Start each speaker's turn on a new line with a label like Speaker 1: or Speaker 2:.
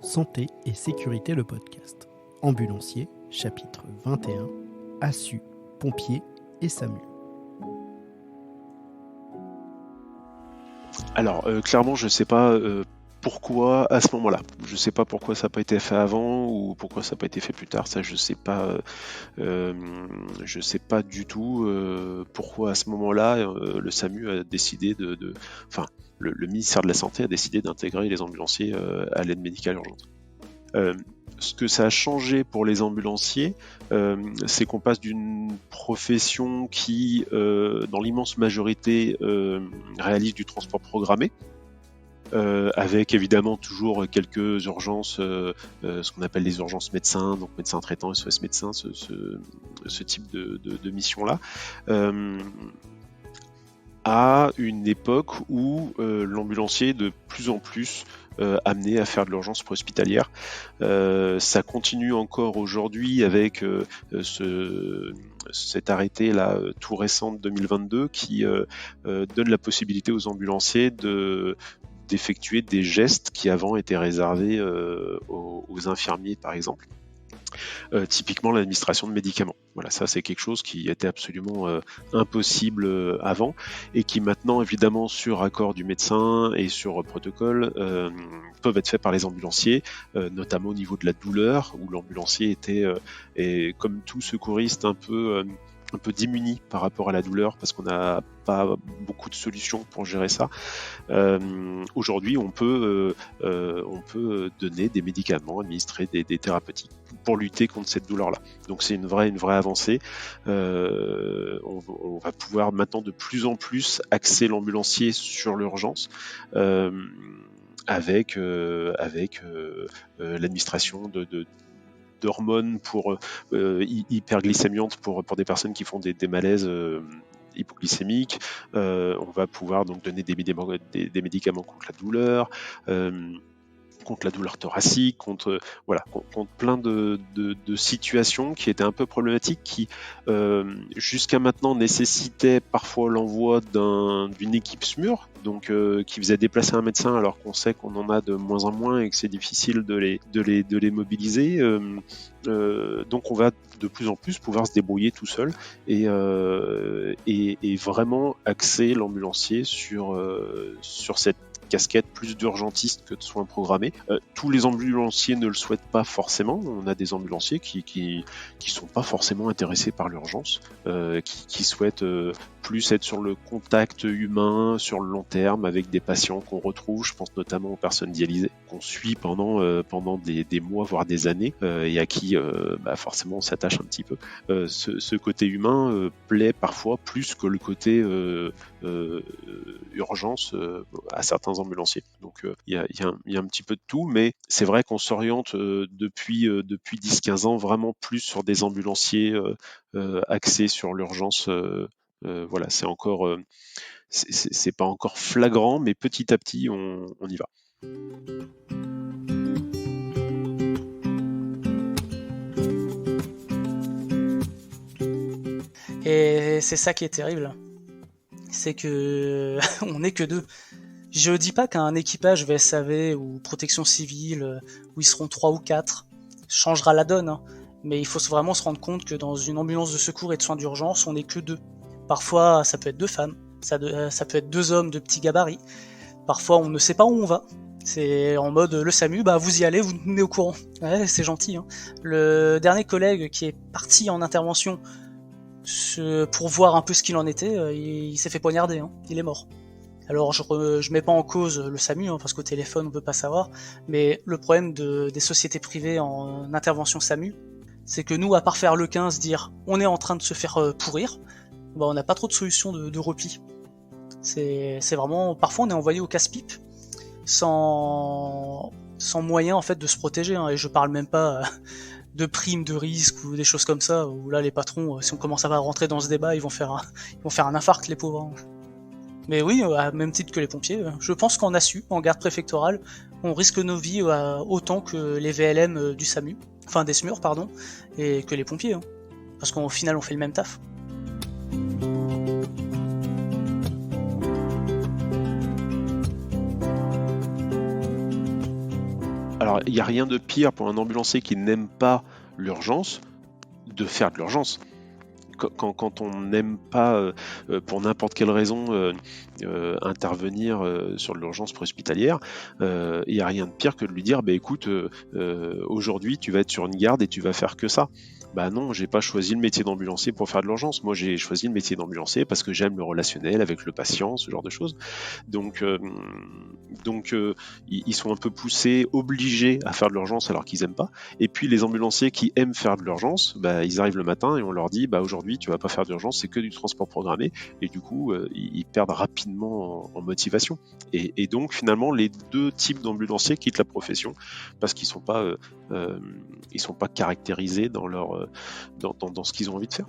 Speaker 1: Santé et sécurité, le podcast. Ambulancier, chapitre 21, ASSU, pompiers et SAMU.
Speaker 2: Alors, clairement, je ne sais pas pourquoi à ce moment-là. Je ne sais pas pourquoi ça n'a pas été fait avant ou pourquoi ça n'a pas été fait plus tard. Ça, je ne sais pas. Je sais pas du tout pourquoi à ce moment-là le SAMU a décidé enfin, le ministère de la Santé a décidé d'intégrer les ambulanciers à l'aide médicale urgente. Ce que ça a changé pour les ambulanciers, c'est qu'on passe d'une profession qui, dans l'immense majorité, réalise du transport programmé, avec évidemment toujours quelques urgences, ce qu'on appelle les urgences médecins, donc médecins traitants, SOS médecins, ce type de mission-là, à une époque où l'ambulancier est de plus en plus amené à faire de l'urgence préhospitalière. Ça continue encore aujourd'hui avec cet arrêté là tout récent de 2022 qui donne la possibilité aux ambulanciers d'effectuer des gestes qui avant étaient réservés aux infirmiers par exemple. Typiquement l'administration de médicaments. Voilà, ça c'est quelque chose qui était absolument impossible avant et qui maintenant évidemment sur accord du médecin et sur protocole peuvent être faits par les ambulanciers, notamment au niveau de la douleur où l'ambulancier était et comme tout secouriste un peu démuni par rapport à la douleur parce qu'on n'a pas beaucoup de solutions pour gérer ça. Aujourd'hui, on peut donner des médicaments, administrer des thérapeutiques pour lutter contre cette douleur-là. Donc c'est une vraie avancée. On va pouvoir maintenant de plus en plus axer l'ambulancier sur l'urgence. Avec l'administration d'hormones pour hyperglycémiantes pour des personnes qui font des malaises hypoglycémiques. On va pouvoir donc donner des médicaments contre la douleur, thoracique, contre plein de situations qui étaient un peu problématiques, qui jusqu'à maintenant nécessitaient parfois l'envoi d'une équipe SMUR, donc qui faisait déplacer un médecin alors qu'on sait qu'on en a de moins en moins et que c'est difficile de les mobiliser. Donc on va de plus en plus pouvoir se débrouiller tout seul et vraiment axer l'ambulancier sur cette casquette plus d'urgentiste que de soins programmés. Tous les ambulanciers ne le souhaitent pas forcément. On a des ambulanciers qui sont pas forcément intéressés par l'urgence, qui souhaitent plus être sur le contact humain, sur le long terme, avec des patients qu'on retrouve. Je pense notamment aux personnes dialysées, qu'on suit pendant des mois, voire des années, et à qui forcément on s'attache un petit peu. Ce côté humain plaît parfois plus que le côté urgence à certains ambulanciers. Donc il y a un petit peu de tout, mais c'est vrai qu'on s'oriente depuis 10-15 ans vraiment plus sur des ambulanciers axés sur l'urgence. Voilà, c'est encore c'est pas encore flagrant, mais petit à petit on y va.
Speaker 3: Et c'est ça qui est terrible, c'est que on n'est que deux. Je dis pas qu'un équipage VSAV ou protection civile, où ils seront 3 ou 4, changera la donne, hein. Mais il faut vraiment se rendre compte que dans une ambulance de secours et de soins d'urgence, on n'est que deux. Parfois, ça peut être 2 femmes, ça peut être 2 hommes de petits gabarits. Parfois, on ne sait pas où on va. C'est en mode, le SAMU, vous y allez, vous nous tenez au courant. Ouais, c'est gentil, hein. Le dernier collègue qui est parti en intervention pour voir un peu ce qu'il en était, il s'est fait poignarder, hein. Il est mort. Alors je mets pas en cause le SAMU, hein, parce qu'au téléphone on peut pas savoir, mais le problème des sociétés privées en intervention SAMU, c'est que nous, à part faire le 15, dire on est en train de se faire pourrir, on n'a pas trop de solutions de repli. C'est vraiment, parfois on est envoyé au casse-pipe sans moyen en fait de se protéger, hein, et je parle même pas de primes de risque ou des choses comme ça, où là les patrons, si on commence à rentrer dans ce débat, ils vont faire un infarct, les pauvres, hein. Mais oui, à même titre que les pompiers, je pense qu'en ASSU, en garde préfectorale, on risque nos vies autant que les VLM du SAMU, enfin des SMUR pardon, et que les pompiers, hein, parce qu'au final on fait le même taf.
Speaker 2: Alors Alors, il n'y a rien de pire pour un ambulancier qui n'aime pas l'urgence de faire de l'urgence. Quand on n'aime pas, pour n'importe quelle raison, intervenir sur de l'urgence préhospitalière, il n'y a rien de pire que de lui dire écoute, aujourd'hui tu vas être sur une garde et tu vas faire que ça. Non, j'ai pas choisi le métier d'ambulancier pour faire de l'urgence. Moi, j'ai choisi le métier d'ambulancier parce que j'aime le relationnel avec le patient, ce genre de choses. Donc, ils sont un peu poussés, obligés à faire de l'urgence alors qu'ils aiment pas. Et puis, les ambulanciers qui aiment faire de l'urgence, ils arrivent le matin et on leur dit aujourd'hui, tu vas pas faire d'urgence, c'est que du transport programmé. Et du coup, ils perdent rapidement en motivation. Et donc, finalement, les deux types d'ambulanciers quittent la profession parce qu'ils sont pas caractérisés dans ce qu'ils ont envie de faire.